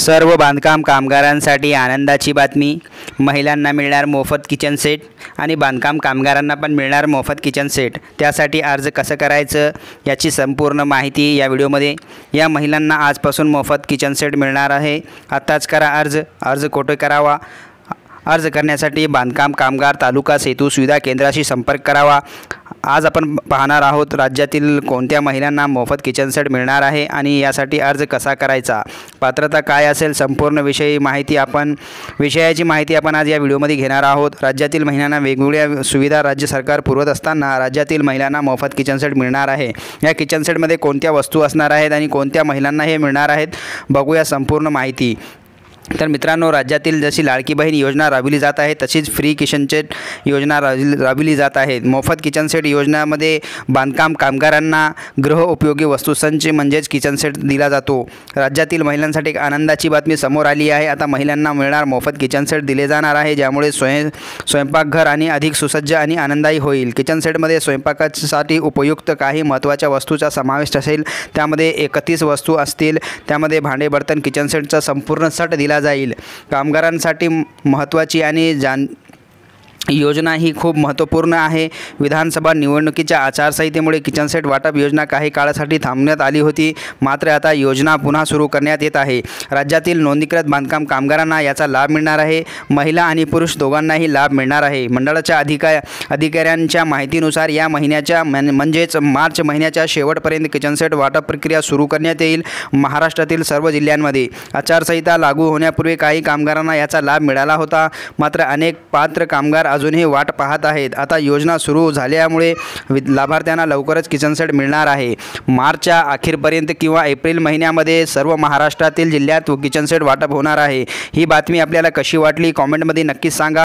सर्व बांधकाम कामगारांसाठी आनंदाची बातमी। महिलांना मिळणार मोफत किचन सेट आणि बांधकाम कामगारांना पण मिळणार मोफत किचन सेट। त्यासाठी अर्ज कसं करायचं याची संपूर्ण माहिती या व्हिडिओमध्ये। या महिलांना आजपासून मोफत किचन सेट मिळणार आहे। आताच करा अर्ज कुठे करावा? अर्ज करण्यासाठी बांधकाम कामगार तालुका सेतू सुविधा केंद्राशी संपर्क करावा। आज आपण पाहणार आहोत राज्यातील कोणत्या महिलांना मोफत किचन सेट मिळणार आहे आणि यासाठी अर्ज कसा करायचा, पात्रता काय असेल, संपूर्ण विषयाची माहिती आपण आज या व्हिडिओमध्ये घेणार आहोत। राज्यातील महिलांना वेगवेगळ्या सुविधा राज्य सरकार पुरवत असताना राज्यातील महिलांना मोफत किचन सेट मिळणार आहे। या किचन सेटमध्ये कोणत्या वस्तू असणार आहेत आणि कोणत्या महिलांना हे मिळणार आहेत, बघूया संपूर्ण माहिती। तर मित्रांनो, राज्यातील जशी लाडकी बहीण योजना राबविली जात आहे तशीच फ्री किचन सेट योजना राबविली जात आहे। मोफत किचन सेट योजनेमध्ये बांधकाम कामगारांना गृह उपयोगी वस्तूंचे म्हणजेच किचन सेट दिला जातो। राज्यातील महिलांसाठी एक आनंदाची बातमी समोर आली आहे। आता महिलांना मिळणार मोफत किचन सेट दिले जाणार आहे, ज्यामुळे स्वयंपाकघर आणि अधिक सुसज्ज आणि आनंददायी होईल। किचन सेटमध्ये स्वयंपाकासाठी उपयुक्त काही महत्त्वाच्या वस्तूंचा समावेश असेल। त्यामध्ये 31 वस्तू असतील। त्यामध्ये भांडे बर्तन किचन सेटचा संपूर्ण सेट दिला जाईल। कामगारांसाठी महत्त्वाची आणि योजना ही खूप महत्त्वपूर्ण आहे। विधानसभा निवडणुकीच्या आचारसंहितेमुळे किचन सेट वाटप योजना काही काळासाठी थांबवण्यात आली होती, मात्र आता योजना पुन्हा सुरू करण्यात येत आहे। राज्यातील नोंदणीकृत बांधकाम कामगारांना याचा लाभ मिळणार आहे। महिला आणि पुरुष दोघांनाही लाभ मिळणार आहे। मंडळाच्या अधिकाऱ्यांच्या माहितीनुसार या महिन्याच्या म्हणजेच मार्च महिन्याच्या शेवटपर्यंत किचन सेट वाटप प्रक्रिया सुरू करण्यात येईल। महाराष्ट्रातील सर्व जिल्ह्यांमध्ये आचारसंहिता लागू होण्यापूर्वी काही कामगारांना याचा लाभ मिळाला होता, मात्र अनेक पात्र कामगार अजूनही वाट पाहत आहेत। आता योजना सुरू झाल्यामुळे लाभार्थ्यांना लवकरच किचन सेट मिळणार आहे। मार्चच्या अखेरपर्यंत किंवा एप्रिल महिन्यामध्ये सर्व महाराष्ट्रातील जिल्ह्यात किचन सेट वाटप होणार आहे। ही बातमी आपल्याला कशी वाटली कॉमेंटमध्ये नक्कीच सांगा।